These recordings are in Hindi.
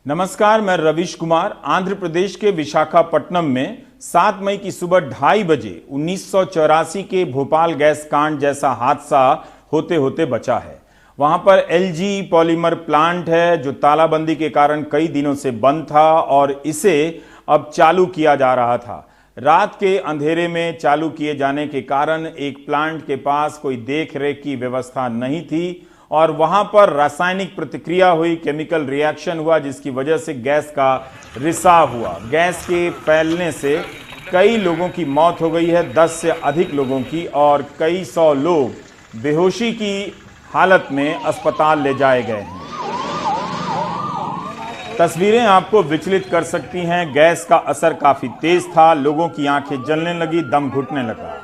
नमस्कार, मैं रविश कुमार। आंध्र प्रदेश के विशाखापट्टनम में 7 मई की सुबह 2:30 बजे 1984 के भोपाल गैस कांड जैसा हादसा होते होते बचा है। वहां पर एलजी पॉलीमर प्लांट है जो तालाबंदी के कारण कई दिनों से बंद था और इसे अब चालू किया जा रहा था। रात के अंधेरे में चालू किए जाने के कारण एक प्लांट के पास कोई देखरेख की व्यवस्था नहीं थी और वहां पर रासायनिक प्रतिक्रिया हुई, केमिकल रिएक्शन हुआ, जिसकी वजह से गैस का रिसाव हुआ। गैस के फैलने से कई लोगों की मौत हो गई है, 10 से अधिक लोगों की, और कई सौ लोग बेहोशी की हालत में अस्पताल ले जाए गए हैं। तस्वीरें आपको विचलित कर सकती हैं। गैस का असर काफी तेज था, लोगों की आंखें जलने लगी, दम घुटने लगा,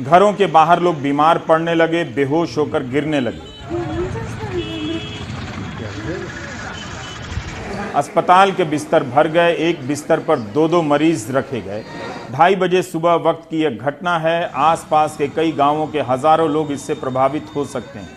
घरों के बाहर लोग बीमार पड़ने लगे, बेहोश होकर गिरने लगे। अस्पताल के बिस्तर भर गए, एक बिस्तर पर 2-2 मरीज रखे गए। 2:30 बजे सुबह वक्त की यह घटना है। आसपास के कई गांवों के हजारों लोग इससे प्रभावित हो सकते हैं।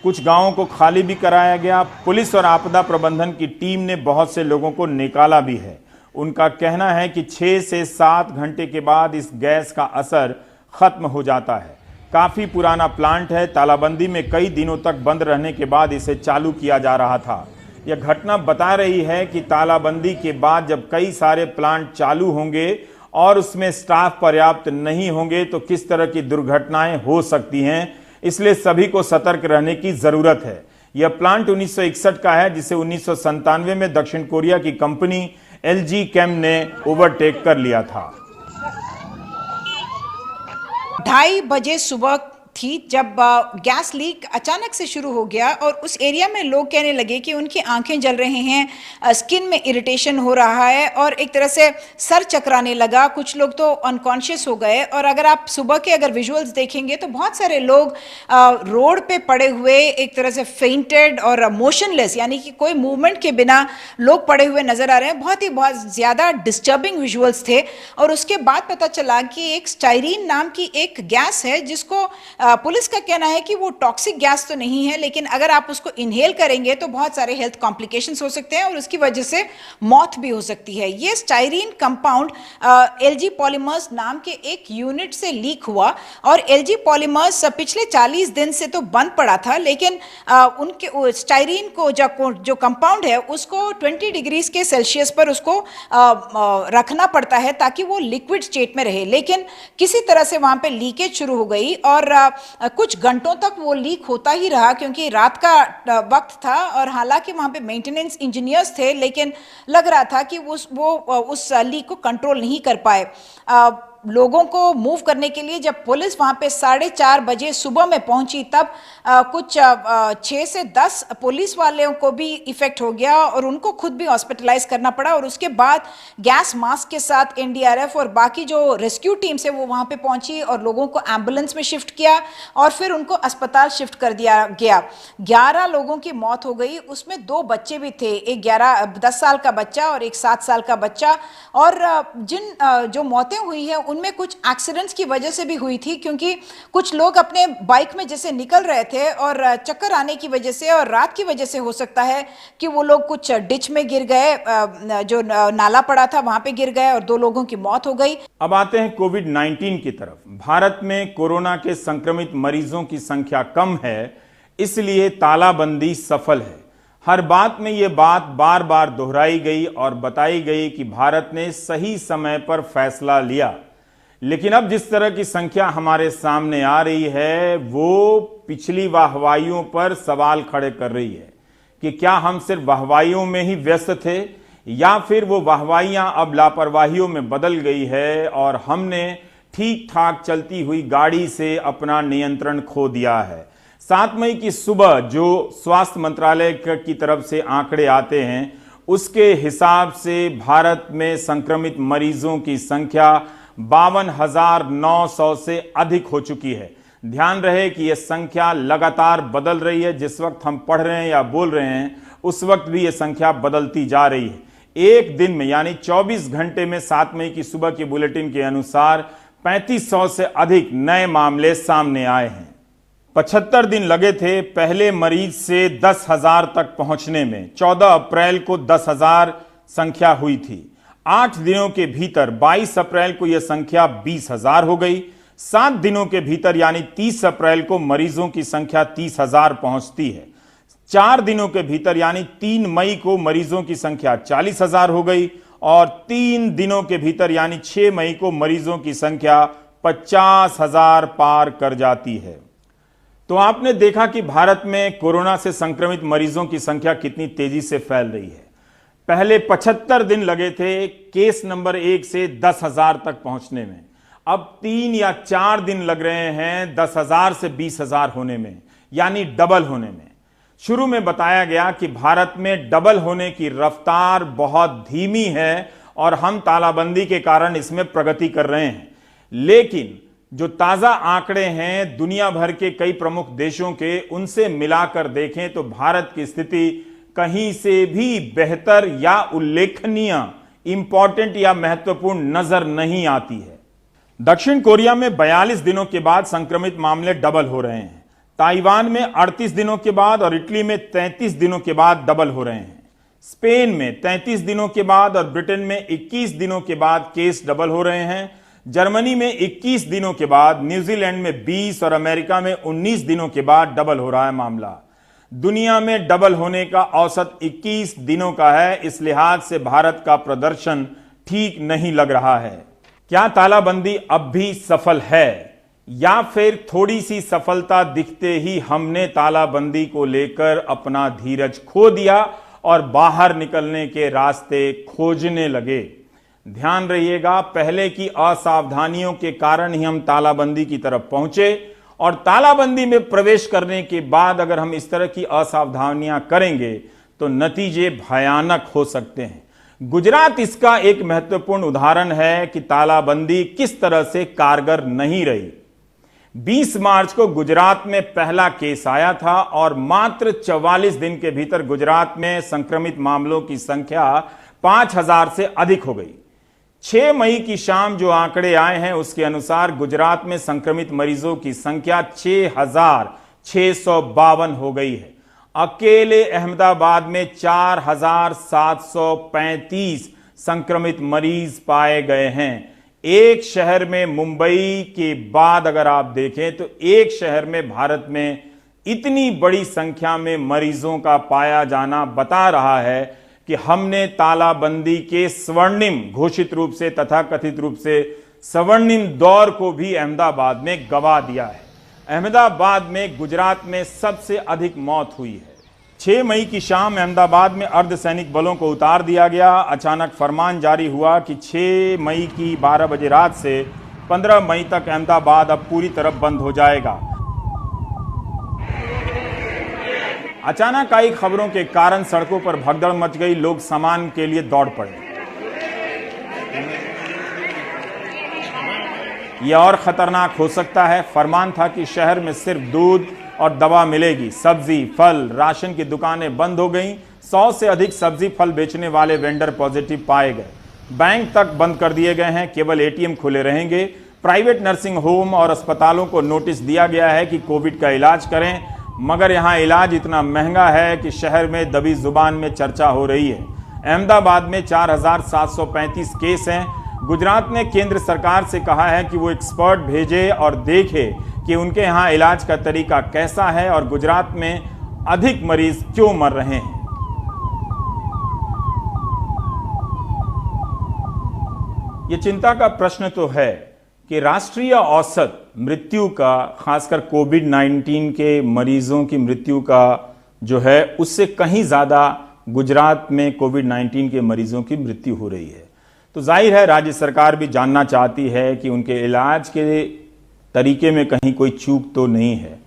कुछ गांवों को खाली भी कराया गया। पुलिस और आपदा प्रबंधन की टीम ने बहुत से लोगों को निकाला भी है। उनका कहना है कि 6 से 7 घंटे के बाद इस गैस का असर खत्म हो जाता है। काफी पुराना प्लांट है, तालाबंदी में कई दिनों तक बंद रहने के बाद इसे चालू किया जा रहा था। यह घटना बता रही है कि तालाबंदी के बाद जब कई सारे प्लांट चालू होंगे और उसमें स्टाफ पर्याप्त नहीं होंगे तो किस तरह की दुर्घटनाएं हो सकती हैं। इसलिए सभी को सतर्क रहने की जरूरत है। यह प्लांट 1961 का है, जिसे 1997 में दक्षिण कोरिया की कंपनी एलजी केम ने ओवरटेक कर लिया था। 2:30 बजे सुबह थी जब गैस लीक अचानक से शुरू हो गया और उस एरिया में लोग कहने लगे कि उनकी आंखें जल रही हैं, स्किन में इरिटेशन हो रहा है और एक तरह से सर चकराने लगा। कुछ लोग तो अनकॉन्शियस हो गए और अगर आप सुबह के विजुअल्स देखेंगे तो बहुत सारे लोग रोड पे पड़े हुए एक तरह से फेंटेड और मोशनलेस, यानी कि कोई मूवमेंट के बिना लोग पड़े हुए नजर आ रहे हैं। बहुत ज़्यादा डिस्टर्बिंग विजुअल्स थे। और उसके बाद पता चला कि एक स्टाइरीन नाम की एक गैस है जिसको पुलिस का कहना है कि वो टॉक्सिक गैस तो नहीं है, लेकिन अगर आप उसको इनहेल करेंगे तो बहुत सारे हेल्थ कॉम्प्लिकेशंस हो सकते हैं और उसकी वजह से मौत भी हो सकती है। ये स्टाइरीन कंपाउंड एलजी पॉलीमर्स नाम के एक यूनिट से लीक हुआ और एलजी पॉलीमर्स पिछले 40 दिन से तो बंद पड़ा था, लेकिन उनके स्टाइरीन को जो कंपाउंड है उसको 20 डिग्री के सेल्सियस पर उसको रखना पड़ता है ताकि वो लिक्विड स्टेट में रहे। लेकिन किसी तरह से वहां पे लीकेज शुरू हो गई और कुछ घंटों तक वो लीक होता ही रहा क्योंकि रात का वक्त था और हालांकि वहां पे मेंटेनेंस इंजीनियर्स थे, लेकिन लग रहा था कि वो उस लीक को कंट्रोल नहीं कर पाए। लोगों को मूव करने के लिए जब पुलिस वहां पे 4:30 बजे सुबह में पहुंची तब कुछ 6 से 10 पुलिस वालों को भी इफेक्ट हो गया और उनको खुद भी हॉस्पिटलाइज करना पड़ा। और उसके बाद गैस मास्क के साथ एनडीआरएफ और बाकी जो रेस्क्यू टीम्स है वो वहां पे पहुंची और लोगों को एम्बुलेंस में शिफ्ट किया और फिर उनको अस्पताल शिफ्ट कर दिया गया। 11 लोगों की मौत हो गई, उसमें 2 बच्चे भी थे, एक 10 साल का बच्चा और एक 7 साल का बच्चा। और जिन जो मौतें हुई हैं उनमें कुछ एक्सीडेंट्स की वजह से भी हुई थी क्योंकि कुछ लोग अपने बाइक में जैसे निकल रहे थे और चक्कर आने की वजह से और रात की वजह से हो सकता है कि वो लोग कुछ डिच में गिर गए, जो नाला पड़ा था वहां पे गिर गए और 2 लोगों की मौत हो गई। अब आते हैं कोविड-19 की तरफ। भारत में कोरोना के संक्रमित मरीजों की संख्या कम है, इसलिए तालाबंदी सफल है। हर बात में यह बात बार बार दोहराई गई और बताई गई कि भारत ने सही समय पर फैसला लिया। लेकिन अब जिस तरह की संख्या हमारे सामने आ रही है वो पिछली वाहवाइयों पर सवाल खड़े कर रही है कि क्या हम सिर्फ वाहवाइयों में ही व्यस्त थे या फिर वो वाहवाइयां अब लापरवाहियों में बदल गई है और हमने ठीक ठाक चलती हुई गाड़ी से अपना नियंत्रण खो दिया है। 7 मई की सुबह जो स्वास्थ्य मंत्रालय की तरफ से आंकड़े आते हैं उसके हिसाब से भारत में संक्रमित मरीजों की संख्या 52,900 से अधिक हो चुकी है। ध्यान रहे कि यह संख्या लगातार बदल रही है। जिस वक्त हम पढ़ रहे हैं या बोल रहे हैं उस वक्त भी यह संख्या बदलती जा रही है। एक दिन में यानी 24 घंटे में 7 मई की सुबह की बुलेटिन के अनुसार 3500 से अधिक नए मामले सामने आए हैं। 75 दिन लगे थे पहले मरीज से 10,000 तक पहुंचने में। 14 अप्रैल को 10,000 संख्या हुई थी। 8 दिनों के भीतर 22 अप्रैल को यह संख्या 20,000 हो गई। 7 दिनों के भीतर यानी 30 अप्रैल को मरीजों की संख्या 30,000 पहुंचती है। 4 दिनों के भीतर यानी 3 मई को मरीजों की संख्या 40,000 हो गई और 3 दिनों के भीतर यानी 6 मई को मरीजों की संख्या 50,000 पार कर जाती है। तो आपने देखा कि भारत में कोरोना से संक्रमित मरीजों की संख्या कितनी तेजी से फैल रही है। पहले 75 दिन लगे थे केस नंबर 1 से 10,000 तक पहुंचने में। अब 3 या 4 दिन लग रहे हैं 10,000 से 20,000 होने में, यानी डबल होने में। शुरू में बताया गया कि भारत में डबल होने की रफ्तार बहुत धीमी है और हम तालाबंदी के कारण इसमें प्रगति कर रहे हैं। लेकिन जो ताजा आंकड़े हैं दुनिया भर के कई प्रमुख देशों के, उनसे मिलाकर देखें तो भारत की स्थिति कहीं से भी बेहतर या उल्लेखनीय, इंपॉर्टेंट या महत्वपूर्ण नजर नहीं आती है। दक्षिण कोरिया में 42 दिनों के बाद संक्रमित मामले डबल हो रहे हैं। ताइवान में 38 दिनों के बाद और इटली में 33 दिनों के बाद डबल हो रहे हैं। स्पेन में 33 दिनों के बाद और ब्रिटेन में 21 दिनों के बाद केस डबल हो रहे हैं। जर्मनी में 21 दिनों के बाद, न्यूजीलैंड में 20 और अमेरिका में 19 दिनों के बाद डबल हो रहा है मामला। दुनिया में डबल होने का औसत 21 दिनों का है। इस लिहाज से भारत का प्रदर्शन ठीक नहीं लग रहा है। क्या तालाबंदी अब भी सफल है या फिर थोड़ी सी सफलता दिखते ही हमने तालाबंदी को लेकर अपना धीरज खो दिया और बाहर निकलने के रास्ते खोजने लगे? ध्यान रहिएगा, पहले की असावधानियों के कारण ही हम तालाबंदी की तरफ पहुंचे और तालाबंदी में प्रवेश करने के बाद अगर हम इस तरह की असावधानियां करेंगे तो नतीजे भयानक हो सकते हैं। गुजरात इसका एक महत्वपूर्ण उदाहरण है कि तालाबंदी किस तरह से कारगर नहीं रही। 20 मार्च को गुजरात में पहला केस आया था और मात्र 44 दिन के भीतर गुजरात में संक्रमित मामलों की संख्या 5,000 से अधिक हो गई। 6 मई की शाम जो आंकड़े आए हैं उसके अनुसार गुजरात में संक्रमित मरीजों की संख्या 6,652 हो गई है। अकेले अहमदाबाद में 4,735 संक्रमित मरीज पाए गए हैं। एक शहर में, मुंबई के बाद अगर आप देखें तो एक शहर में भारत में इतनी बड़ी संख्या में मरीजों का पाया जाना बता रहा है कि हमने तालाबंदी के स्वर्णिम घोषित रूप से तथाकथित रूप से स्वर्णिम दौर को भी अहमदाबाद में गवा दिया है। अहमदाबाद में गुजरात में सबसे अधिक मौत हुई है। 6 मई की शाम अहमदाबाद में अर्धसैनिक बलों को उतार दिया गया। अचानक फरमान जारी हुआ कि 6 मई की 12 बजे रात से 15 मई तक अहमदाबाद अब पूरी तरह बंद हो जाएगा। अचानक आई खबरों के कारण सड़कों पर भगदड़ मच गई, लोग सामान के लिए दौड़ पड़े। यह और खतरनाक हो सकता है। फरमान था कि शहर में सिर्फ दूध और दवा मिलेगी। सब्जी, फल, राशन की दुकानें बंद हो गईं। 100 से अधिक सब्जी फल बेचने वाले वेंडर पॉजिटिव पाए गए। बैंक तक बंद कर दिए गए हैं, केवल एटीएम खुले रहेंगे। प्राइवेट नर्सिंग होम और अस्पतालों को नोटिस दिया गया है कि कोविड का इलाज करें, मगर यहां इलाज इतना महंगा है कि शहर में दबी जुबान में चर्चा हो रही है। अहमदाबाद में 4,735 केस हैं। गुजरात ने केंद्र सरकार से कहा है कि वो एक्सपर्ट भेजे और देखे कि उनके यहाँ इलाज का तरीका कैसा है और गुजरात में अधिक मरीज क्यों मर रहे हैं। ये चिंता का प्रश्न तो है कि राष्ट्रीय औसत मृत्यु का, खासकर कोविड-19 के मरीजों की मृत्यु का जो है, उससे कहीं ज्यादा गुजरात में कोविड-19 के मरीजों की मृत्यु हो रही है। तो जाहिर है राज्य सरकार भी जानना चाहती है कि उनके इलाज के तरीके में कहीं कोई चूक तो नहीं है।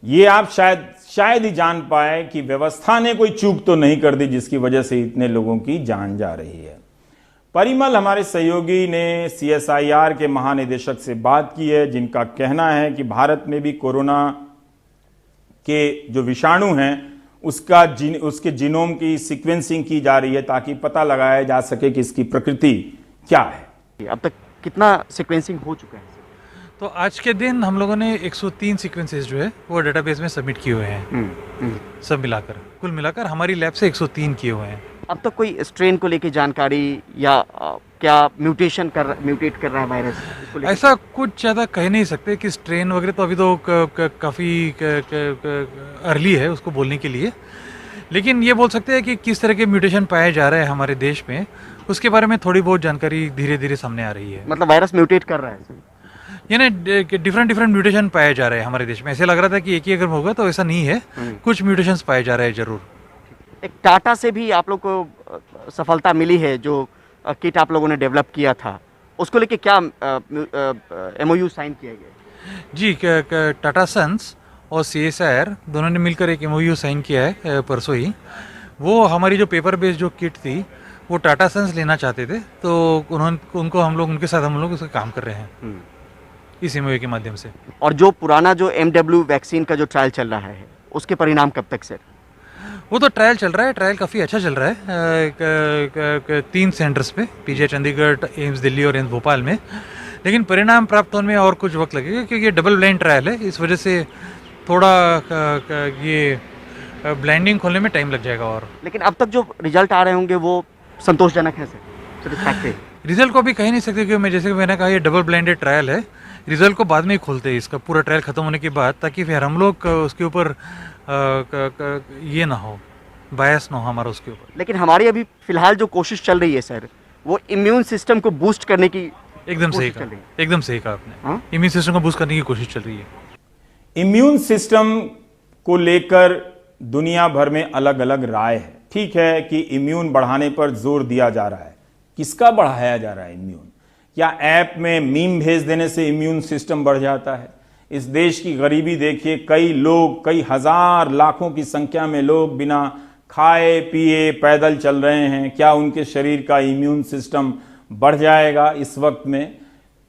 ये आप शायद ही जान पाए कि व्यवस्था ने कोई चूक तो नहीं कर दी जिसकी वजह से इतने लोगों की जान जा रही है। परिमल हमारे सहयोगी ने CSIR के महानिदेशक से बात की है, जिनका कहना है कि भारत में भी कोरोना के जो विषाणु हैं उसके जीनोम की सीक्वेंसिंग की जा रही है ताकि पता लगाया जा सके कि इसकी प्रकृति क्या है। अब तक कितना सीक्वेंसिंग हो चुका है? तो आज के दिन हम लोगों ने 103 सीक्वेंसेस जो है वो डेटाबेस में सबमिट किए हुए हैं। सब मिलाकर कुल मिलाकर हमारी लैब से 103 किए हुए हैं। अब तक कोई स्ट्रेन को लेके जानकारी या क्या म्यूटेट कर रहा है वायरस, इसको लेके? ऐसा कुछ ज़्यादा कह नहीं सकते कि स्ट्रेन वगैरह तो अभी तो काफ़ी अर्ली है उसको बोलने के लिए, लेकिन ये बोल सकते हैं कि किस तरह के म्यूटेशन पाए जा रहे हैं हमारे देश में, उसके बारे में थोड़ी बहुत जानकारी धीरे धीरे सामने आ रही है। मतलब वायरस म्यूटेट कर रहा है, यानी डिफरेंट म्यूटेशन पाए जा रहे हैं हमारे देश में। ऐसे लग रहा था कि एक ही अगर होगा तो ऐसा नहीं है, कुछ म्यूटेशंस पाए जा रहे हैं जरूर। एक टाटा से भी आप लोग को सफलता मिली है, जो किट आप लोगों ने डेवलप किया था, उसको लेके क्या MOU साइन किया गया? जी, टाटा सन्स और CSIR दोनों ने मिलकर एक MOU साइन किया है परसों ही। वो हमारी जो पेपर बेस्ड जो किट थी वो टाटा सन्स लेना चाहते थे, तो उनको हम लोग उनके साथ हम लोग उसका काम कर रहे हैं इस MOU के माध्यम से। और जो पुराना जो MW वैक्सीन का जो ट्रायल चल रहा है उसके परिणाम कब तक सर? वो तो ट्रायल चल रहा है, ट्रायल काफ़ी अच्छा चल रहा है 3 सेंटर्स पे, PGI चंडीगढ़, एम्स दिल्ली और एम्स भोपाल में। लेकिन परिणाम प्राप्त होने में और कुछ वक्त लगेगा क्योंकि ये डबल ब्लाइंड ट्रायल है, इस वजह से थोड़ा ये ब्लाइंडिंग खोलने में टाइम लग जाएगा। और लेकिन अब तक जो रिजल्ट आ रहे होंगे वो संतोषजनक है सर? रिजल्ट को भी कह नहीं सकते क्योंकि जैसे कि मैंने कहा ये डबल ब्लाइंडेड ट्रायल है, रिजल्ट को बाद में ही खोलते हैं इसका पूरा ट्रायल खत्म होने के बाद, ताकि फिर हम लोग उसके ऊपर ये ना हो, बायस ना हो हमारा उसके ऊपर। लेकिन हमारी अभी फिलहाल जो कोशिश चल रही है सर, वो इम्यून सिस्टम को बूस्ट करने की एकदम सही कहा आपने। इम्यून सिस्टम को बूस्ट करने की कोशिश चल रही है। इम्यून सिस्टम को लेकर दुनिया भर में अलग अलग राय है। ठीक है कि इम्यून बढ़ाने पर जोर दिया जा रहा है, किसका बढ़ाया जा रहा है इम्यून? क्या ऐप में मीम भेज देने से इम्यून सिस्टम बढ़ जाता है? इस देश की गरीबी देखिए, कई हजार लाखों की संख्या में लोग बिना खाए पिए पैदल चल रहे हैं। क्या उनके शरीर का इम्यून सिस्टम बढ़ जाएगा इस वक्त में?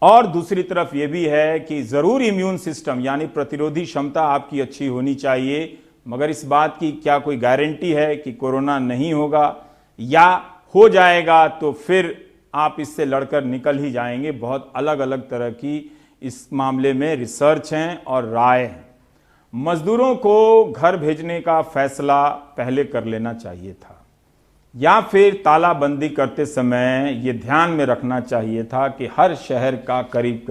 और दूसरी तरफ यह भी है कि जरूर इम्यून सिस्टम यानी प्रतिरोधी क्षमता आपकी अच्छी होनी चाहिए, मगर इस बात की क्या कोई गारंटी है कि कोरोना नहीं होगा, या हो जाएगा तो फिर आप इससे लड़कर निकल ही जाएंगे? बहुत अलग अलग तरह की इस मामले में रिसर्च हैं और राय है। मजदूरों को घर भेजने का फैसला पहले कर लेना चाहिए था, या फिर तालाबंदी करते समय ये ध्यान में रखना चाहिए था कि हर शहर का करीब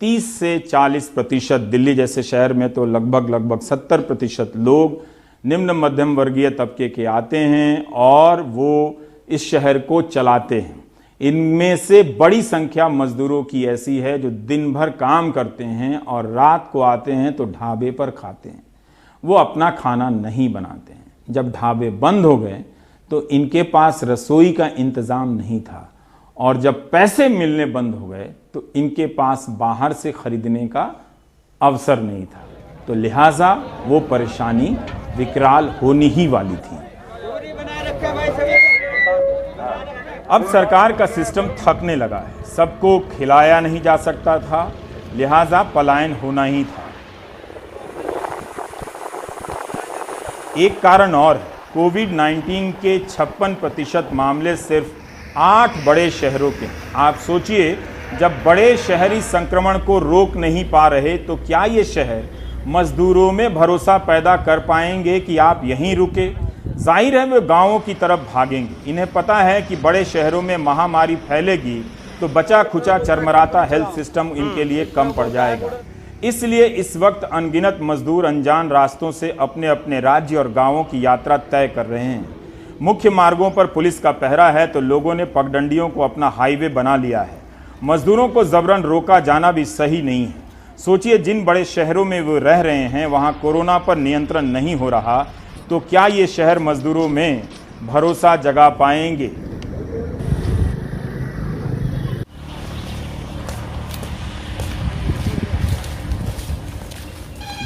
30 से 40%, दिल्ली जैसे शहर में तो लगभग 70% लोग निम्न मध्यम वर्गीय तबके के आते हैं और वो इस शहर को चलाते हैं। इनमें से बड़ी संख्या मजदूरों की ऐसी है जो दिन भर काम करते हैं और रात को आते हैं तो ढाबे पर खाते हैं, वो अपना खाना नहीं बनाते हैं। जब ढाबे बंद हो गए तो इनके पास रसोई का इंतज़ाम नहीं था, और जब पैसे मिलने बंद हो गए तो इनके पास बाहर से खरीदने का अवसर नहीं था, तो लिहाजा वो परेशानी विकराल होनी ही वाली थी। अब सरकार का सिस्टम थकने लगा है, सबको खिलाया नहीं जा सकता था, लिहाजा पलायन होना ही था। एक कारण और है, कोविड-19 के 56% मामले सिर्फ 8 बड़े शहरों के। आप सोचिए, जब बड़े शहरी संक्रमण को रोक नहीं पा रहे तो क्या ये शहर मजदूरों में भरोसा पैदा कर पाएंगे कि आप यहीं रुके? जाहिर है वे गांवों की तरफ भागेंगे। इन्हें पता है कि बड़े शहरों में महामारी फैलेगी तो बचा खुचा चरमराता हेल्थ सिस्टम इनके लिए कम पड़ जाएगा। इसलिए इस वक्त अनगिनत मजदूर अनजान रास्तों से अपने अपने राज्य और गांवों की यात्रा तय कर रहे हैं। मुख्य मार्गों पर पुलिस का पहरा है तो लोगों ने पगडंडियों को अपना हाईवे बना लिया है। मजदूरों को जबरन रोका जाना भी सही नहीं है। सोचिए, जिन बड़े शहरों में वो रह रहे हैं वहां कोरोना पर नियंत्रण नहीं हो रहा, तो क्या ये शहर मजदूरों में भरोसा जगा पाएंगे?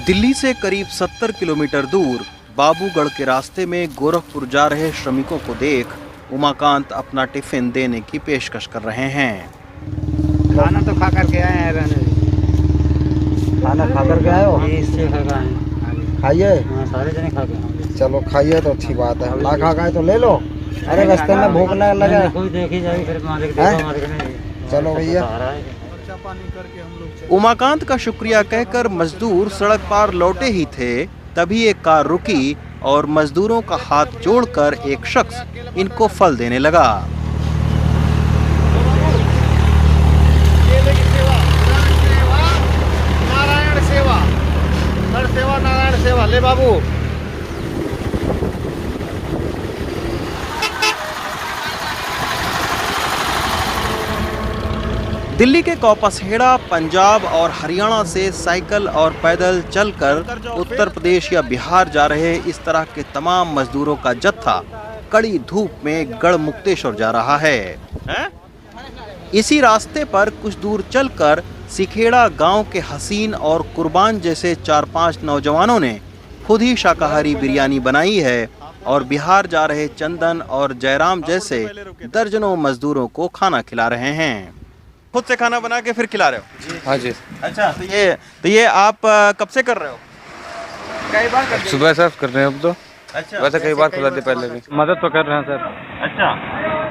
दिल्ली से करीब 70 किलोमीटर दूर बाबूगढ़ के रास्ते में गोरखपुर जा रहे श्रमिकों को देख उमाकांत अपना टिफिन देने की पेशकश कर रहे हैं। खाना तो खा करके आए हैं, खाना खा करके आए हो? इससे खा के आए। खाइए। हाँ, सारे जने खा के आए। चलो खाइए तो अच्छी बात है। ना खा गए तो ले लो। अरे रास्ते में भूख ना लगे। कोई देखी जाएगी फिर मालिक देगा, मालिक नहीं। चलो भैया। उमाकांत का शुक्रिया कहकर मजदूर सड़क पार लौटे ही थे, तभी एक कार रुकी और मजदूरों का हाथ जोड़कर एक शख्स इनको फल देने लगा। नारायण सेवा ले बाबू। दिल्ली के कौपसहेड़ा, पंजाब और हरियाणा से साइकिल और पैदल चलकर उत्तर प्रदेश या बिहार जा रहे इस तरह के तमाम मजदूरों का जत्था कड़ी धूप में गढ़मुक्तेश्वर जा रहा है। इसी रास्ते पर कुछ दूर चलकर सिखेड़ा गांव के हसीन और कुर्बान जैसे 4-5 नौजवानों ने खुद ही शाकाहारी बिरयानी बनाई है और बिहार जा रहे चंदन और जयराम जैसे दर्जनों मजदूरों को खाना खिला रहे हैं। खुद से खाना बना के फिर खिला रहे हो? हाँ जी। अच्छा, तो ये आप कब से कर रहे हो? कई बार कर सुबह से कर रहे हैं अब तो। अच्छा, वैसे कई बार खिलाते पहले भी। मदद तो कर रहे हैं सर। अच्छा,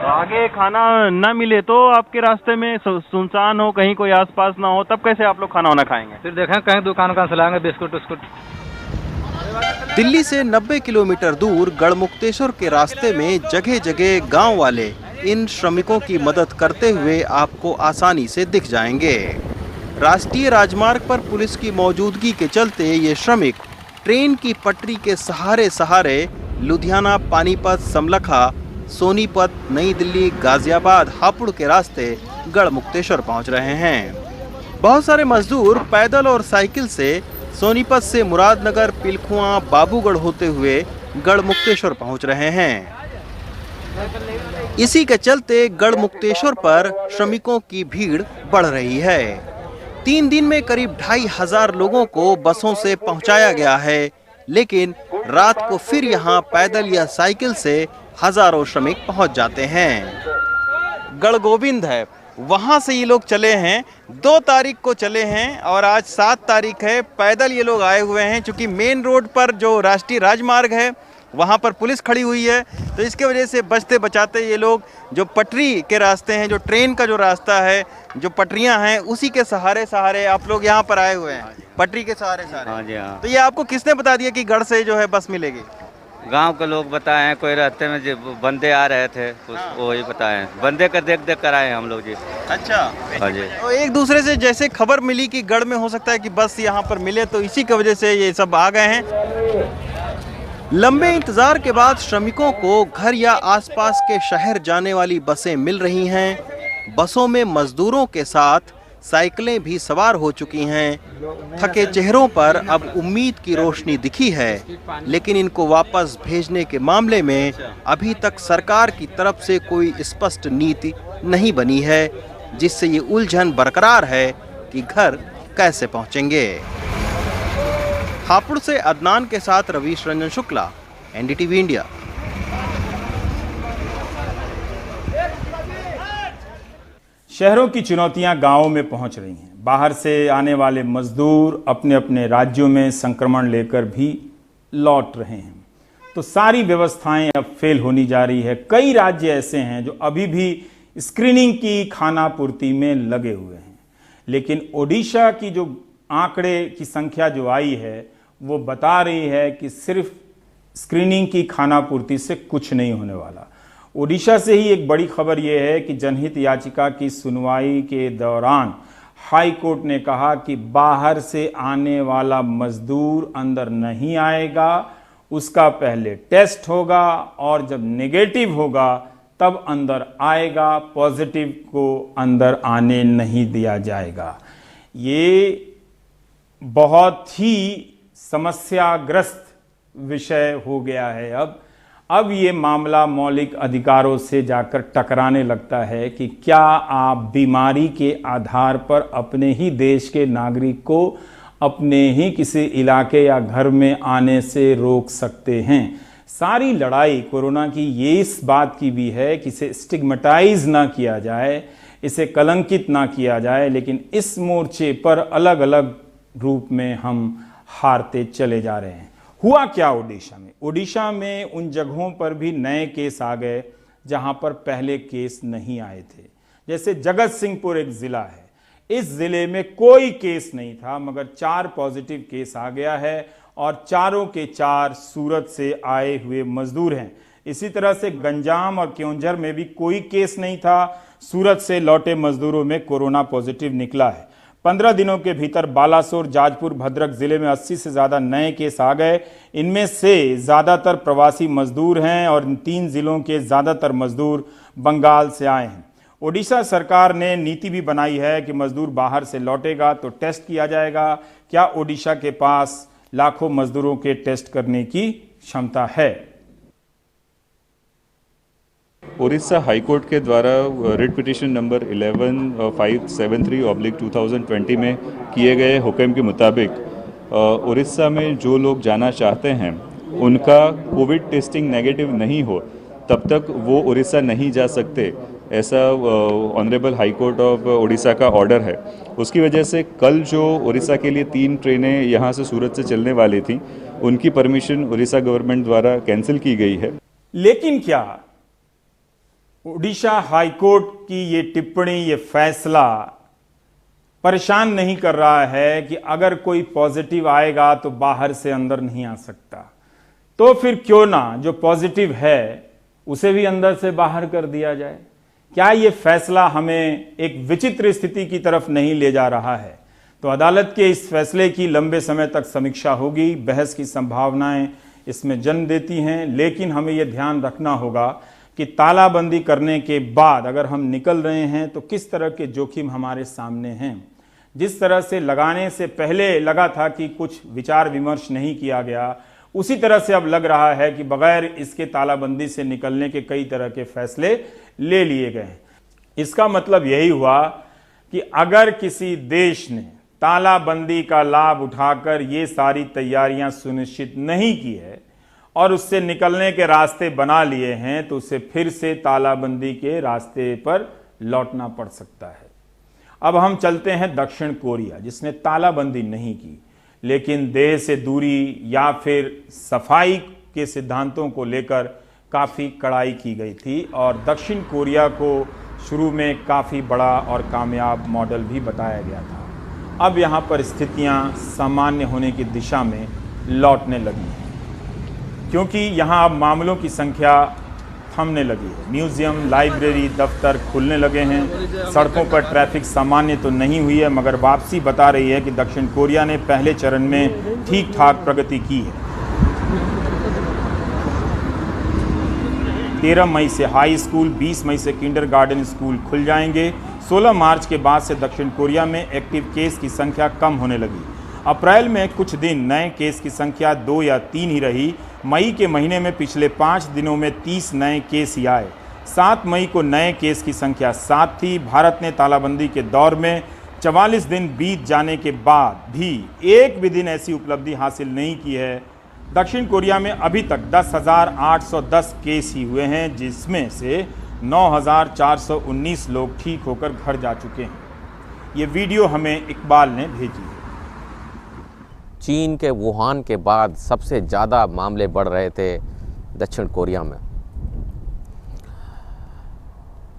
तो आगे खाना ना मिले तो आपके रास्ते में सुनसान हो, कहीं कोई आसपास ना हो, तब कैसे आप लोग खाना वाना खाएंगे? फिर देखें कहीं दुकान से लाएंगे बिस्कुट उस्कुट। दिल्ली से 90 किलोमीटर दूर गढ़मुक्तेश्वर के रास्ते में जगह जगह गांव वाले इन श्रमिकों की मदद करते हुए आपको आसानी से दिख जाएंगे। राष्ट्रीय राजमार्ग पर पुलिस की मौजूदगी के चलते ये श्रमिक ट्रेन की पटरी के सहारे लुधियाना, पानीपत, समलखा, सोनीपत, नई दिल्ली, गाजियाबाद, हापुड़ के रास्ते गढ़मुक्तेश्वर पहुंच रहे हैं। बहुत सारे मजदूर पैदल और साइकिल से सोनीपत से मुरादनगर, पिलखुआ, बाबूगढ़ होते हुए गढ़मुक्तेश्वर पहुंच रहे हैं। इसी के चलते गढ़मुक्तेश्वर पर श्रमिकों की भीड़ बढ़ रही है। 3 दिन में करीब 2500 लोगों को बसों से पहुंचाया गया है, लेकिन रात को फिर यहां पैदल या साइकिल से हजारों श्रमिक पहुंच जाते हैं। गढ़ गोविंद है, वहां से ये लोग चले हैं, 2 तारीख को चले हैं और आज 7 तारीख है। पैदल ये लोग आए हुए हैं, क्योंकि मेन रोड पर जो राष्ट्रीय राजमार्ग है वहां पर पुलिस खड़ी हुई है, तो इसके वजह से बचते बचाते ये लोग जो पटरी के रास्ते हैं, जो ट्रेन का जो रास्ता है, जो पटरियां हैं, उसी के सहारे आप लोग यहाँ पर आए हुए हैं, पटरी के सहारे। हाँ जी हाँ। तो ये आपको किसने बता दिया कि गढ़ से जो है बस मिलेगी? गांव के लोग बताए हैं, कोई रास्ते में जो बंदे आ रहे थे वही बताए हैं, बंदे का देख कर आए हैं हम लोग जी। अच्छा, हाँ जी। तो एक दूसरे से जैसे खबर मिली कि गढ़ में हो सकता है कि बस यहाँ पर मिले, तो इसी की वजह से ये सब आ गए हैं। लंबे इंतजार के बाद श्रमिकों को घर या आसपास के शहर जाने वाली बसें मिल रही हैं। बसों में मजदूरों के साथ साइकिलें भी सवार हो चुकी हैं। थके चेहरों पर अब उम्मीद की रोशनी दिखी है, लेकिन इनको वापस भेजने के मामले में अभी तक सरकार की तरफ से कोई स्पष्ट नीति नहीं बनी है, जिससे ये उलझन बरकरार है कि घर कैसे पहुंचेंगे। हापुड़ से अदनान के साथ रवीश रंजन शुक्ला, एनडीटीवी इंडिया। शहरों की चुनौतियां गांवों में पहुंच रही हैं। बाहर से आने वाले मजदूर अपने अपने राज्यों में संक्रमण लेकर भी लौट रहे हैं, तो सारी व्यवस्थाएं अब फेल होनी जा रही है। कई राज्य ऐसे हैं जो अभी भी स्क्रीनिंग की खाना पूर्ति में लगे हुए हैं, लेकिन ओडिशा की जो आंकड़े की संख्या जो आई है वो बता रही है कि सिर्फ स्क्रीनिंग की खाना पूर्ति से कुछ नहीं होने वाला। ओडिशा से ही एक बड़ी खबर यह है कि जनहित याचिका की सुनवाई के दौरान हाई कोर्ट ने कहा कि बाहर से आने वाला मजदूर अंदर नहीं आएगा, उसका पहले टेस्ट होगा और जब नेगेटिव होगा तब अंदर आएगा, पॉजिटिव को अंदर आने नहीं दिया जाएगा। ये बहुत ही समस्याग्रस्त विषय हो गया है। अब ये मामला मौलिक अधिकारों से जाकर टकराने लगता है कि क्या आप बीमारी के आधार पर अपने ही देश के नागरिक को अपने ही किसी इलाके या घर में आने से रोक सकते हैं। सारी लड़ाई कोरोना की ये इस बात की भी है कि इसे स्टिग्मेटाइज ना किया जाए, इसे कलंकित ना किया जाए, लेकिन इस मोर्चे पर अलग अलग रूप में हम हारते चले जा रहे हैं। हुआ क्या ओडिशा में? ओडिशा में उन जगहों पर भी नए केस आ गए जहां पर पहले केस नहीं आए थे। जैसे जगत सिंहपुर एक जिला है, इस जिले में कोई केस नहीं था, मगर 4 पॉजिटिव केस आ गया है और चारों के 4 सूरत से आए हुए मजदूर हैं। इसी तरह से गंजाम और क्योंझर में भी कोई केस नहीं था, सूरत से लौटे मजदूरों में कोरोना पॉजिटिव निकला है। 15 दिनों के भीतर बालासोर, जाजपुर, भद्रक जिले में 80 से ज्यादा नए केस आ गए। इनमें से ज्यादातर प्रवासी मजदूर हैं और इन 3 जिलों के ज्यादातर मजदूर बंगाल से आए हैं। ओडिशा सरकार ने नीति भी बनाई है कि मजदूर बाहर से लौटेगा तो टेस्ट किया जाएगा। क्या ओडिशा के पास लाखों मजदूरों के टेस्ट करने की क्षमता है? उड़ीसा हाईकोर्ट के द्वारा रिट पिटीशन नंबर 11573/2020 में किए गए हुक्म के मुताबिक उड़ीसा में जो लोग जाना चाहते हैं उनका कोविड टेस्टिंग नेगेटिव नहीं हो तब तक वो उड़ीसा नहीं जा सकते, ऐसा honourable high court of Orissa का ऑर्डर है। उसकी वजह से कल जो उड़ीसा के लिए 3 ट्रेनें यहाँ से सूरत से चलने वाली थी उनकी परमिशन उड़ीसा गवर्नमेंट द्वारा कैंसिल की गई है। लेकिन क्या ओडिशा हाईकोर्ट की ये टिप्पणी, ये फैसला परेशान नहीं कर रहा है कि अगर कोई पॉजिटिव आएगा तो बाहर से अंदर नहीं आ सकता? तो फिर क्यों ना जो पॉजिटिव है उसे भी अंदर से बाहर कर दिया जाए? क्या ये फैसला हमें एक विचित्र स्थिति की तरफ नहीं ले जा रहा है? तो अदालत के इस फैसले की लंबे समय तक समीक्षा होगी, बहस की संभावनाएं इसमें जन्म देती हैं। लेकिन हमें यह ध्यान रखना होगा कि तालाबंदी करने के बाद अगर हम निकल रहे हैं तो किस तरह के जोखिम हमारे सामने हैं। जिस तरह से लगाने से पहले लगा था कि कुछ विचार विमर्श नहीं किया गया, उसी तरह से अब लग रहा है कि बगैर इसके तालाबंदी से निकलने के कई तरह के फैसले ले लिए गए हैं। इसका मतलब यही हुआ कि अगर किसी देश ने तालाबंदी का लाभ उठाकर ये सारी तैयारियां सुनिश्चित नहीं की है और उससे निकलने के रास्ते बना लिए हैं तो उसे फिर से तालाबंदी के रास्ते पर लौटना पड़ सकता है। अब हम चलते हैं दक्षिण कोरिया, जिसने तालाबंदी नहीं की लेकिन देह से दूरी या फिर सफाई के सिद्धांतों को लेकर काफ़ी कड़ाई की गई थी और दक्षिण कोरिया को शुरू में काफ़ी बड़ा और कामयाब मॉडल भी बताया गया था। अब यहाँ पर स्थितियाँ सामान्य होने की दिशा में लौटने लगी हैं, क्योंकि यहाँ अब मामलों की संख्या थमने लगी है। म्यूजियम, लाइब्रेरी, दफ्तर खुलने लगे हैं। सड़कों पर ट्रैफिक सामान्य तो नहीं हुई है, मगर वापसी बता रही है कि दक्षिण कोरिया ने पहले चरण में ठीक ठाक प्रगति की है। 13 मई से हाई स्कूल, 20 मई से किंडरगार्टन स्कूल खुल जाएंगे। 16 मार्च के बाद से दक्षिण कोरिया में एक्टिव केस की संख्या कम होने लगी। अप्रैल में कुछ दिन नए केस की संख्या 2 या 3 ही रही। मई के महीने में पिछले 5 दिनों में 30 नए केस ही आए। 7 मई को नए केस की संख्या 7 थी। भारत ने तालाबंदी के दौर में 44 दिन बीत जाने के बाद भी एक भी दिन ऐसी उपलब्धि हासिल नहीं की है। दक्षिण कोरिया में अभी तक 10,810 केस ही हुए हैं, जिसमें से 9,419 लोग ठीक होकर घर जा चुके हैं। ये वीडियो हमें इकबाल ने भेजी है। चीन के वुहान के बाद सबसे ज़्यादा मामले बढ़ रहे थे दक्षिण कोरिया में,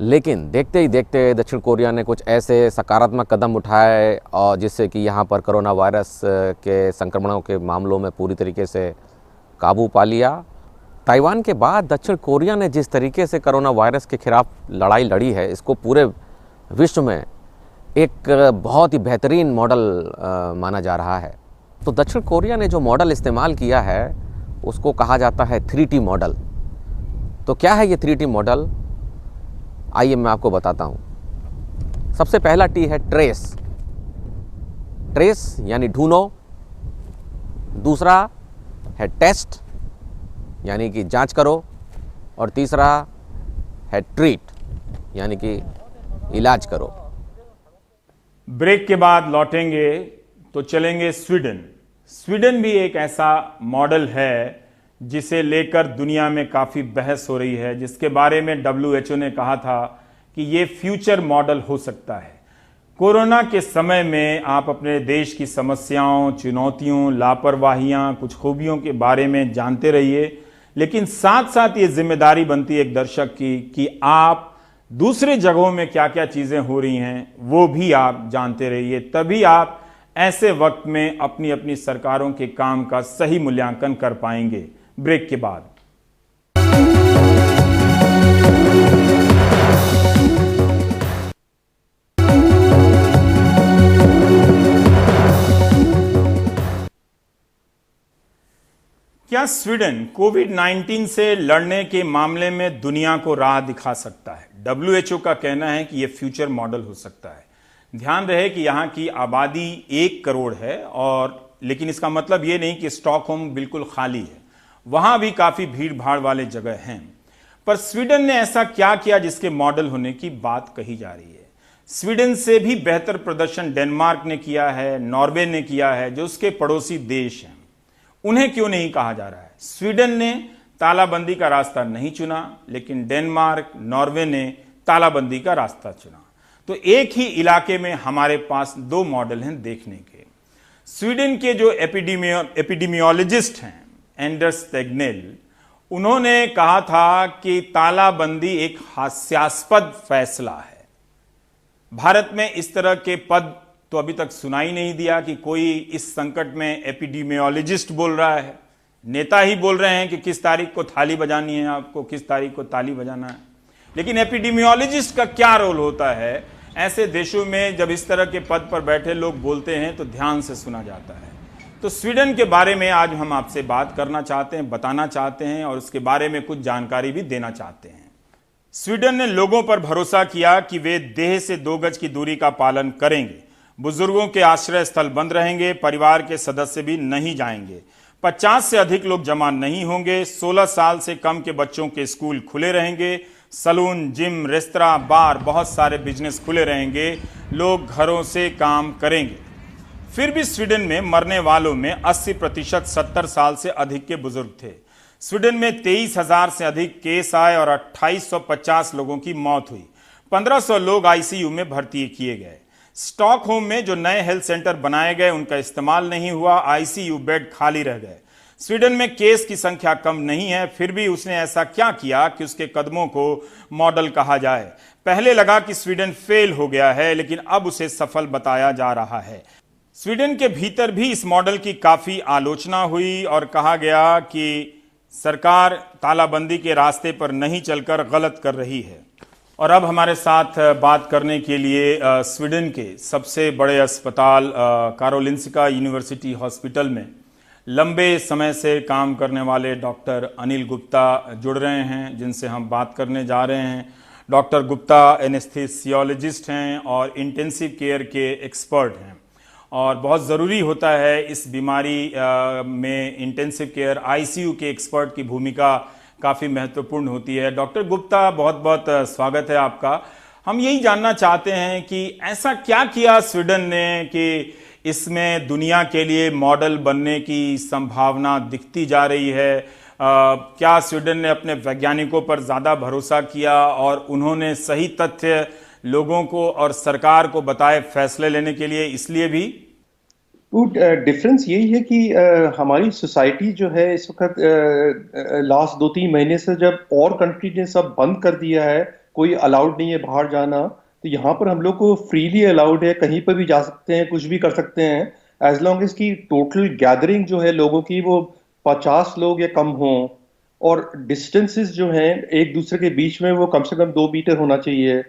लेकिन देखते ही देखते दक्षिण कोरिया ने कुछ ऐसे सकारात्मक कदम उठाए और जिससे कि यहाँ पर कोरोना वायरस के संक्रमणों के मामलों में पूरी तरीके से काबू पा लिया। ताइवान के बाद दक्षिण कोरिया ने जिस तरीके से कोरोना वायरस के खिलाफ लड़ाई लड़ी है, इसको पूरे विश्व में एक बहुत ही बेहतरीन मॉडल माना जा रहा है। तो दक्षिण कोरिया ने जो मॉडल इस्तेमाल किया है उसको कहा जाता है 3T मॉडल। तो क्या है ये 3T मॉडल, आइए मैं आपको बताता हूँ। सबसे पहला टी है ट्रेस। ट्रेस यानी ढूंढो। दूसरा है टेस्ट यानी कि जांच करो। और तीसरा है ट्रीट यानी कि इलाज करो। ब्रेक के बाद लौटेंगे तो चलेंगे स्वीडन। स्वीडन भी एक ऐसा मॉडल है जिसे लेकर दुनिया में काफ़ी बहस हो रही है, जिसके बारे में WHO ने कहा था कि ये फ्यूचर मॉडल हो सकता है। कोरोना के समय में आप अपने देश की समस्याओं, चुनौतियों, लापरवाहियां, कुछ खूबियों के बारे में जानते रहिए, लेकिन साथ साथ ये जिम्मेदारी बनती है एक दर्शक की कि आप दूसरी जगहों में क्या क्या चीजें हो रही हैं वो भी आप जानते रहिए, तभी आप ऐसे वक्त में अपनी अपनी सरकारों के काम का सही मूल्यांकन कर पाएंगे। ब्रेक के बाद क्या स्वीडन कोविड-19 से लड़ने के मामले में दुनिया को राह दिखा सकता है? WHO का कहना है कि यह फ्यूचर मॉडल हो सकता है। ध्यान रहे कि यहां की आबादी 1 करोड़ है, और लेकिन इसका मतलब यह नहीं कि स्टॉकहोम बिल्कुल खाली है, वहां भी काफी भीड़ भाड़ वाले जगह हैं। पर स्वीडन ने ऐसा क्या किया जिसके मॉडल होने की बात कही जा रही है? स्वीडन से भी बेहतर प्रदर्शन डेनमार्क ने किया है, नॉर्वे ने किया है, जो उसके पड़ोसी देश हैं। उन्हें क्यों नहीं कहा जा रहा है? स्वीडन ने तालाबंदी का रास्ता नहीं चुना, लेकिन डेनमार्क, नॉर्वे ने तालाबंदी का रास्ता चुना। तो एक ही इलाके में हमारे पास 2 मॉडल हैं देखने के। स्वीडन के जो एपिडेमियोलॉजिस्ट हैं, एंडर्स तेग्नेल, उन्होंने कहा था कि तालाबंदी एक हास्यास्पद फैसला है। भारत में इस तरह के पद तो अभी तक सुनाई नहीं दिया कि कोई इस संकट में एपिडेमियोलॉजिस्ट बोल रहा है। नेता ही बोल रहे हैं कि किस तारीख को थाली बजानी है, आपको किस तारीख को ताली बजाना है। लेकिन एपिडेमियोलॉजिस्ट का क्या रोल होता है? ऐसे देशों में जब इस तरह के पद पर बैठे लोग बोलते हैं तो ध्यान से सुना जाता है। तो स्वीडन के बारे में आज हम आपसे बात करना चाहते हैं, बताना चाहते हैं, और उसके बारे में कुछ जानकारी भी देना चाहते हैं। स्वीडन ने लोगों पर भरोसा किया कि वे देह से 2 गज की दूरी का पालन करेंगे, बुजुर्गों के आश्रय स्थल बंद रहेंगे, परिवार के सदस्य भी नहीं जाएंगे, 50 से अधिक लोग जमा नहीं होंगे, 16 साल से कम के बच्चों के स्कूल खुले रहेंगे, सलून, जिम, रेस्तरा, बार, बहुत सारे बिजनेस खुले रहेंगे, लोग घरों से काम करेंगे। फिर भी स्वीडन में मरने वालों में 80% 70 साल से अधिक के बुजुर्ग थे। स्वीडन में 23,000 से अधिक केस आए और 2850 लोगों की मौत हुई। 1500 लोग आईसीयू में भर्ती किए गए। स्टॉकहोम में जो नए हेल्थ सेंटर बनाए गए उनका इस्तेमाल नहीं हुआ, आईसीयू बेड खाली रह गए। स्वीडन में केस की संख्या कम नहीं है, फिर भी उसने ऐसा क्या किया कि उसके कदमों को मॉडल कहा जाए? पहले लगा कि स्वीडन फेल हो गया है, लेकिन अब उसे सफल बताया जा रहा है। स्वीडन के भीतर भी इस मॉडल की काफी आलोचना हुई और कहा गया कि सरकार तालाबंदी के रास्ते पर नहीं चलकर गलत कर रही है। और अब हमारे साथ बात करने के लिए स्वीडन के सबसे बड़े अस्पताल कारोलिंस्का यूनिवर्सिटी हॉस्पिटल में लंबे समय से काम करने वाले डॉक्टर अनिल गुप्ता जुड़ रहे हैं, जिनसे हम बात करने जा रहे हैं। डॉक्टर गुप्ता एनेस्थीसियोलॉजिस्ट हैं और इंटेंसिव केयर के एक्सपर्ट हैं, और बहुत ज़रूरी होता है इस बीमारी में इंटेंसिव केयर आईसीयू के एक्सपर्ट की भूमिका काफ़ी महत्वपूर्ण होती है। डॉक्टर गुप्ता, बहुत बहुत स्वागत है आपका। हम यही जानना चाहते हैं कि ऐसा क्या किया स्वीडन ने कि इसमें दुनिया के लिए मॉडल बनने की संभावना दिखती जा रही है? क्या स्वीडन ने अपने वैज्ञानिकों पर ज़्यादा भरोसा किया और उन्होंने सही तथ्य लोगों को और सरकार को बताए फैसले लेने के लिए, इसलिए भी? डिफरेंस यही है कि हमारी सोसाइटी जो है इस वक्त लास्ट 2-3 महीने से जब और कंट्री ने सब बंद कर दिया है, कोई अलाउड नहीं है बाहर जाना, तो यहाँ पर हम लोग को फ्रीली अलाउड है, कहीं पर भी जा सकते हैं, कुछ भी कर सकते हैं, एज लॉन्ग एज की टोटल गैदरिंग जो है लोगों की वो 50 लोग या कम हों, और डिस्टेंसेस जो हैं एक दूसरे के बीच में वो कम से कम 2 मीटर होना चाहिए।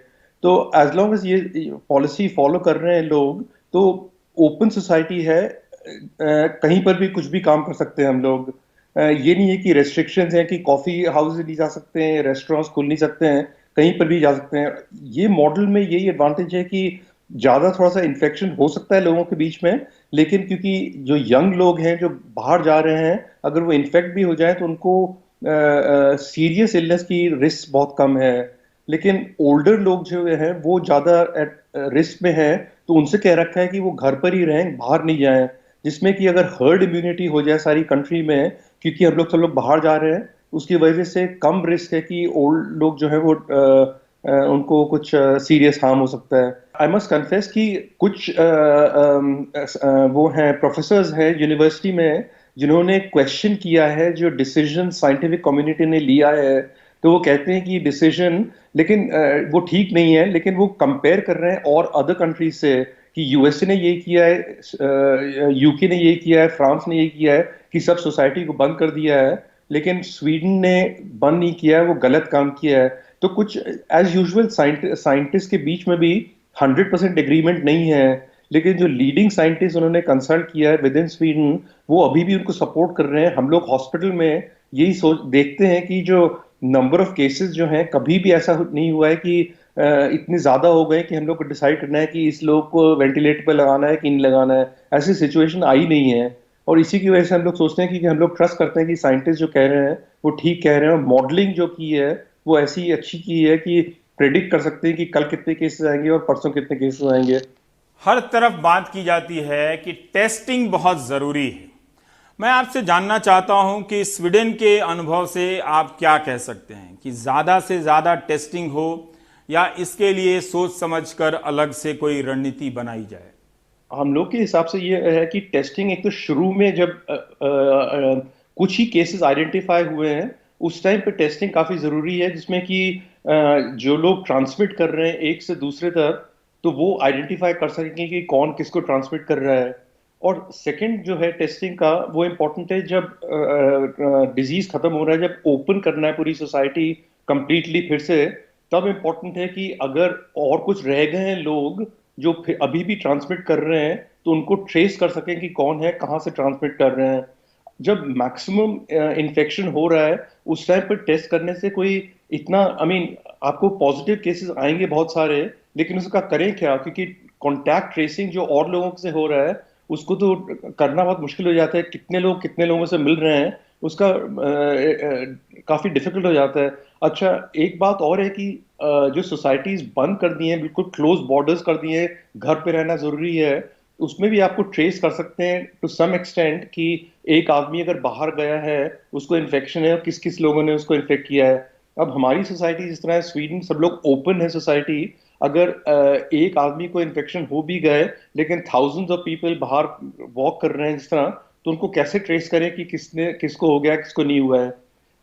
तो एज लॉन्ग एज ये पॉलिसी फॉलो कर रहे हैं लोग, तो ओपन सोसाइटी है, कहीं पर भी कुछ भी काम कर सकते हैं हम लोग। ये नहीं है कि रेस्ट्रिक्शंस हैं कि कॉफ़ी हाउस नहीं जा सकते हैं, रेस्टोरेंट्स खुल नहीं सकते हैं, कहीं पर भी जा सकते हैं। ये मॉडल में यही एडवांटेज है कि ज़्यादा थोड़ा सा इन्फेक्शन हो सकता है लोगों के बीच में, लेकिन क्योंकि जो यंग लोग हैं जो बाहर जा रहे हैं, अगर वो इन्फेक्ट भी हो जाए तो उनको सीरियस इलनेस की रिस्क बहुत कम है। लेकिन ओल्डर लोग जो हैं वो ज़्यादा रिस्क में हैं, तो उनसे कह रखा है कि वो घर पर ही रहें, बाहर नहीं जाएं, जिसमें कि अगर हर्ड इम्यूनिटी हो जाए सारी कंट्री में, क्योंकि हम लोग सब लोग बाहर जा रहे हैं, उसकी वजह से कम रिस्क है कि ओल्ड लोग जो है वो उनको कुछ सीरियस हार्म हो सकता है। आई मस्ट कन्फेस कि कुछ वो हैं प्रोफेसर्स हैं यूनिवर्सिटी में जिन्होंने क्वेश्चन किया है जो डिसीजन साइंटिफिक कम्युनिटी ने लिया है, तो वो कहते हैं कि डिसीजन, लेकिन वो ठीक नहीं है, लेकिन वो कंपेयर कर रहे हैं और अदर कंट्रीज से कि यूएसए ने ये किया है, यूके ने ये किया है, फ्रांस ने ये किया है कि सब सोसाइटी को बंद कर दिया है, लेकिन स्वीडन ने बंद नहीं किया है, वो गलत काम किया है। तो कुछ एज यूजुअल साइंटिस्ट के बीच में भी 100% एग्रीमेंट नहीं है, लेकिन जो लीडिंग साइंटिस्ट उन्होंने कंसल्ट किया है विद इन स्वीडन, वो अभी भी उनको सपोर्ट कर रहे हैं। हम लोग हॉस्पिटल में यही सोच देखते हैं कि जो नंबर ऑफ केसेस जो हैं, कभी भी ऐसा नहीं हुआ है कि इतने ज्यादा हो गए कि हम लोग को डिसाइड करना है कि इस लोग को वेंटिलेटर पे लगाना है कि नहीं लगाना है। ऐसी सिचुएशन आई नहीं है, और इसी की वजह से हम लोग सोचते हैं कि हम लोग ट्रस्ट करते हैं कि साइंटिस्ट जो कह रहे हैं वो ठीक कह रहे हैं, और मॉडलिंग जो की है वो ऐसी अच्छी की है कि प्रेडिक्ट कर सकते हैं कि कल कितने केसेस आएंगे और परसों कितने केसेस आएंगे। हर तरफ बात की जाती है कि टेस्टिंग बहुत जरूरी है। मैं आपसे जानना चाहता हूं कि स्वीडन के अनुभव से आप क्या कह सकते हैं कि ज्यादा से ज्यादा टेस्टिंग हो या इसके लिए सोच समझकर अलग से कोई रणनीति बनाई जाए? हम लोग के हिसाब से ये है कि टेस्टिंग एक तो शुरू में जब कुछ ही केसेस आइडेंटिफाई हुए हैं उस टाइम पे टेस्टिंग काफी जरूरी है, जिसमें कि जो लोग ट्रांसमिट कर रहे हैं एक से दूसरे तक, तो वो आइडेंटिफाई कर सकेंगे कि कौन किसको ट्रांसमिट कर रहा है। और सेकंड जो है टेस्टिंग का, वो इम्पोर्टेंट है जब डिजीज खत्म हो रहा है, जब ओपन करना है पूरी सोसाइटी कंप्लीटली फिर से, तब इम्पोर्टेंट है कि अगर और कुछ रह गए हैं लोग जो अभी भी ट्रांसमिट कर रहे हैं, तो उनको ट्रेस कर सकें कि कौन है, कहाँ से ट्रांसमिट कर रहे हैं। जब मैक्सिमम इन्फेक्शन हो रहा है उस टाइम पर टेस्ट करने से कोई इतना आपको पॉजिटिव केसेस आएंगे बहुत सारे, लेकिन उसका करें क्या, क्योंकि कॉन्टैक्ट ट्रेसिंग जो और लोगों से हो रहा है उसको तो करना बहुत मुश्किल हो जाता है। कितने लोग कितने लोगों से मिल रहे हैं उसका काफी डिफिकल्ट हो जाता है। अच्छा, एक बात और है कि जो सोसाइटीज बंद कर दी हैं, बिल्कुल क्लोज बॉर्डर्स कर दिए हैं, घर पे रहना जरूरी है, उसमें भी आपको ट्रेस कर सकते हैं टू सम एक्सटेंट कि एक आदमी अगर बाहर गया है, उसको इन्फेक्शन है और किस किस लोगों ने उसको इन्फेक्ट किया है। अब हमारी सोसाइटी जिस तरह है, स्वीडन, सब लोग ओपन है सोसाइटी, अगर एक आदमी को इन्फेक्शन हो भी गए लेकिन थाउजेंड्स ऑफ पीपल बाहर वॉक कर रहे हैं जिस तरह, तो उनको कैसे ट्रेस करें कि किसको हो गया किसको नहीं हुआ है।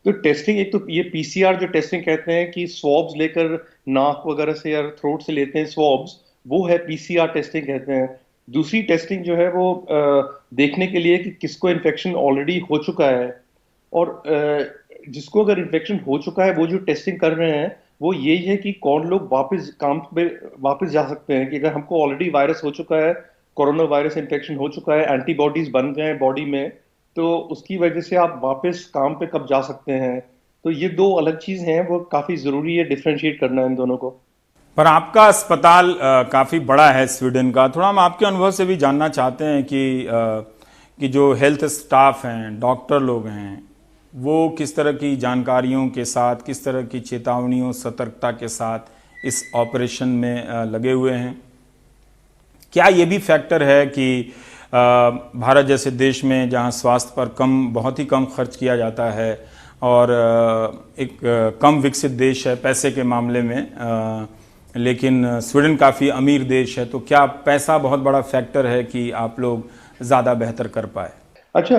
तो टेस्टिंग, एक तो ये पीसीआर जो टेस्टिंग कहते हैं कि स्वॉब्स लेकर नाक वगैरह से या थ्रोट से लेते हैं स्वॉब्स, वो है पीसीआर टेस्टिंग कहते हैं। दूसरी टेस्टिंग जो है वो देखने के लिए कि किसको इन्फेक्शन ऑलरेडी हो चुका है, और जिसको अगर इन्फेक्शन हो चुका है वो जो टेस्टिंग कर रहे हैं वो यही है कि कौन लोग वापस काम पे वापस जा सकते हैं, कि अगर हमको ऑलरेडी वायरस हो चुका है, कोरोना वायरस इन्फेक्शन हो चुका है, एंटीबॉडीज बन गए हैं बॉडी में, तो उसकी वजह से आप वापस काम पे कब जा सकते हैं। तो ये दो अलग चीज हैं, वो काफी जरूरी है डिफरेंशिएट करना इन दोनों को। पर आपका अस्पताल काफी बड़ा है स्वीडन का, थोड़ा हम आपके अनुभव से भी जानना चाहते हैं कि जो हेल्थ स्टाफ हैं, डॉक्टर लोग हैं, वो किस तरह की जानकारियों के साथ, किस तरह की चेतावनियों, सतर्कता के साथ इस ऑपरेशन में लगे हुए हैं। क्या ये भी फैक्टर है कि भारत जैसे देश में जहां स्वास्थ्य पर बहुत ही कम खर्च किया जाता है और एक कम विकसित देश है पैसे के मामले में, लेकिन स्वीडन काफ़ी अमीर देश है, तो क्या पैसा बहुत बड़ा फैक्टर है कि आप लोग ज़्यादा बेहतर कर पाए? अच्छा,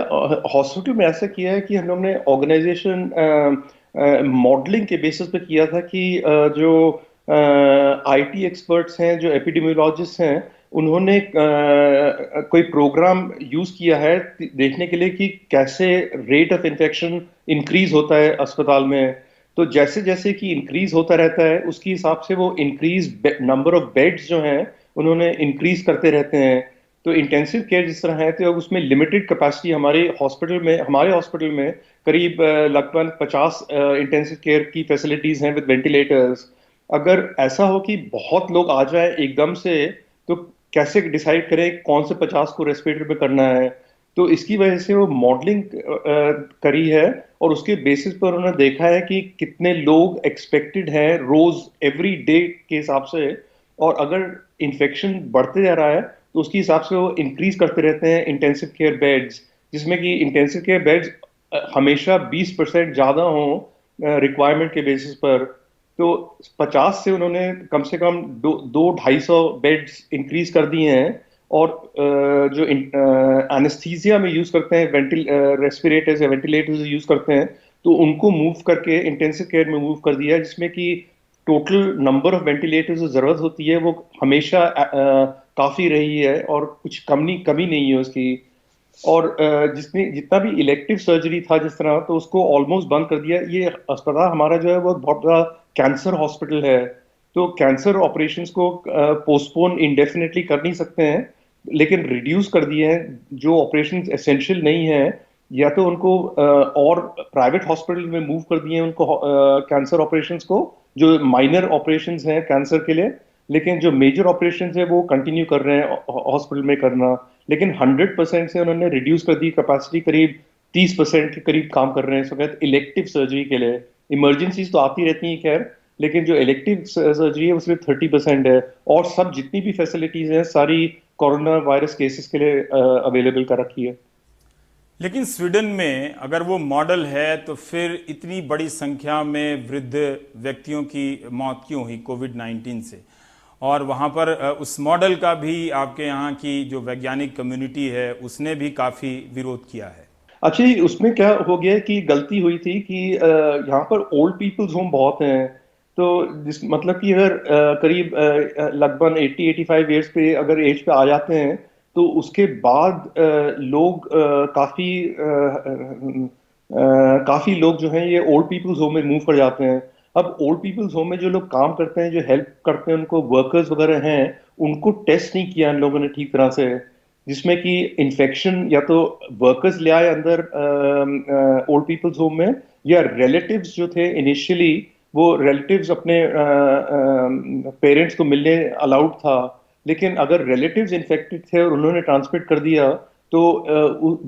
हॉस्पिटल में ऐसा किया है कि हम लोग ने ऑर्गेनाइजेशन मॉडलिंग के बेसिस पे किया था कि जो आईटी एक्सपर्ट्स हैं, जो एपिडेमियोलॉजिस्ट हैं, उन्होंने कोई प्रोग्राम यूज किया है देखने के लिए कि कैसे रेट ऑफ इन्फेक्शन इंक्रीज होता है अस्पताल में। तो जैसे जैसे कि इंक्रीज होता रहता है उसके हिसाब से वो इंक्रीज नंबर ऑफ बेड्स जो हैं उन्होंने इंक्रीज करते रहते हैं। तो इंटेंसिव केयर जिस तरह है, तो उसमें लिमिटेड कैपेसिटी हमारे हॉस्पिटल में करीब लगभग 50 इंटेंसिव केयर की फैसिलिटीज हैं विद वेंटिलेटर्स। अगर ऐसा हो कि बहुत लोग आ जाए एकदम से, तो कैसे डिसाइड करें कौन से 50 को रेस्पिरेटर पे करना है। तो इसकी वजह से वो मॉडलिंग करी है और उसके बेसिस पर उन्होंने देखा है कि कितने लोग एक्सपेक्टेड हैं रोज एवरी डे के हिसाब से, और अगर इन्फेक्शन बढ़ते जा रहा है तो उसके हिसाब से वो इंक्रीज करते रहते हैं इंटेंसिव केयर बेड्स, जिसमें कि इंटेंसिव केयर बेड्स हमेशा 20% ज़्यादा हों रिक्वायरमेंट के बेसिस पर। तो 50 से उन्होंने कम से कम 200-250 बेड्स इंक्रीज कर दिए हैं। और जो एनेस्थीसिया में यूज़ करते हैं, रेस्पिरेटर्स या वेंटिलेटर्स यूज़ करते हैं, तो उनको मूव करके इंटेंसिव केयर में मूव कर दिया, जिसमें कि टोटल नंबर ऑफ वेंटिलेटर्स जो ज़रूरत होती है वो हमेशा काफ़ी रही है और कुछ कमी नहीं है उसकी। और जिसमें जितना भी इलेक्टिव सर्जरी था जिस तरह, तो उसको ऑलमोस्ट बंद कर दिया। ये अस्पताल हमारा जो है वो बहुत बड़ा कैंसर हॉस्पिटल है, तो कैंसर ऑपरेशंस को पोस्टपोन इंडेफिनेटली कर नहीं सकते हैं, लेकिन रिड्यूस कर दिए हैं। जो ऑपरेशंस एसेंशियल नहीं है या तो उनको और प्राइवेट हॉस्पिटल में मूव कर दिए हैं उनको कैंसर ऑपरेशंस को, जो माइनर ऑपरेशंस हैं कैंसर के लिए, लेकिन जो मेजर ऑपरेशंस है वो कंटिन्यू कर रहे हैं हॉस्पिटल में करना। लेकिन 100% से उन्होंने रिड्यूस कर दी कैपेसिटी, करीब 30% के करीब काम कर रहे हैं इस वक्त इलेक्टिव सर्जरी के लिए। इमरजेंसीज तो आती रहती हैं खैर, लेकिन जो इलेक्टिव सर्जरी है वो सिर्फ 30% है, और सब जितनी भी फैसिलिटीज हैं सारी कोरोना वायरस केसेस के लिए अवेलेबल कर रखी है। लेकिन स्वीडन में अगर वो मॉडल है तो फिर इतनी बड़ी संख्या में वृद्ध व्यक्तियों की मौत क्यों हुई कोविड-19 से? और वहाँ पर उस मॉडल का भी आपके यहाँ की जो वैज्ञानिक कम्युनिटी है उसने भी काफ़ी विरोध किया है। अच्छा, उसमें क्या हो गया कि गलती हुई थी कि यहाँ पर ओल्ड पीपल्स होम बहुत हैं, तो जिस मतलब कि अगर करीब लगभग 80-85 ईयर्स पे अगर एज पे आ जाते हैं तो उसके बाद लोग काफ़ी लोग जो हैं ये ओल्ड पीपल्स होम में मूव कर जाते हैं। अब ओल्ड पीपल्स होम में जो लोग काम करते हैं, जो हेल्प करते हैं, उनको वर्कर्स वगैरह हैं, उनको टेस्ट नहीं किया इन लोगों ने ठीक तरह से, जिसमें कि इन्फेक्शन या तो वर्कर्स ले आए अंदर ओल्ड पीपल्स होम में, या रिलेटिव्स जो थे इनिशियली वो रिलेटिव्स अपने पेरेंट्स को मिलने अलाउड था, लेकिन अगर रिलेटिव्स इन्फेक्टेड थे और उन्होंने ट्रांसमिट कर दिया तो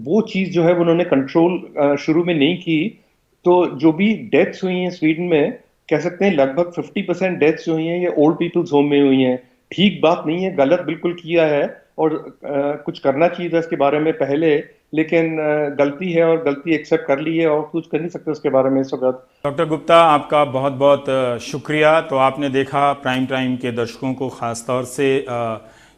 वो चीज़ जो है उन्होंने कंट्रोल शुरू में नहीं की। तो जो भी डेथ्स हुई हैं स्वीडन में, कह सकते हैं लगभग 50% डेथ्स जो हुई हैं ये ओल्ड पीपल्स होम में हुई हैं। ठीक बात नहीं है, गलत बिल्कुल किया है, और कुछ करना चाहिए था इसके बारे में पहले, लेकिन गलती है और गलती एक्सेप्ट कर ली है और कुछ कर नहीं सकते उसके बारे में इस वक्त। डॉक्टर गुप्ता, आपका बहुत बहुत शुक्रिया। तो आपने देखा प्राइम टाइम के दर्शकों को ख़ास तौर से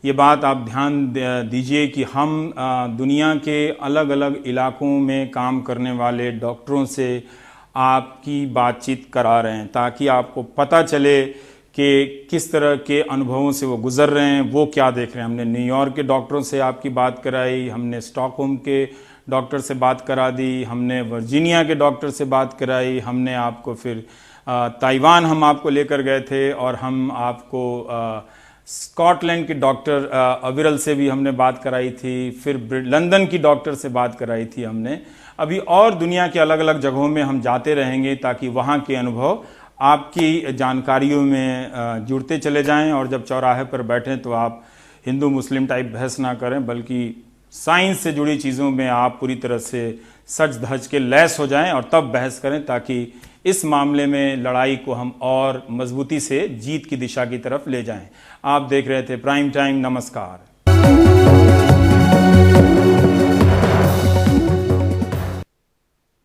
ये बात आप ध्यान दीजिए कि हम दुनिया के अलग अलग इलाकों में काम करने वाले डॉक्टरों से आपकी बातचीत करा रहे हैं ताकि आपको पता चले कि किस तरह के अनुभवों से वो गुजर रहे हैं, वो क्या देख रहे हैं। हमने न्यूयॉर्क के डॉक्टरों से आपकी बात कराई, हमने स्टॉकहोम के डॉक्टर से बात करा दी, हमने वर्जीनिया के डॉक्टर से बात कराई, हमने आपको फिर ताइवान हम आपको लेकर गए थे, और हम आपको स्कॉटलैंड के डॉक्टर अविरल से भी हमने बात कराई थी, फिर लंदन की डॉक्टर से बात कराई थी हमने। अभी और दुनिया के अलग अलग जगहों में हम जाते रहेंगे ताकि वहाँ के अनुभव आपकी जानकारियों में जुड़ते चले जाएं, और जब चौराहे पर बैठें तो आप हिंदू मुस्लिम टाइप बहस ना करें, बल्कि साइंस से जुड़ी चीज़ों में आप पूरी तरह से सच धज के लैस हो जाएं और तब बहस करें, ताकि इस मामले में लड़ाई को हम और मजबूती से जीत की दिशा की तरफ ले जाएं। आप देख रहे थे प्राइम टाइम। नमस्कार।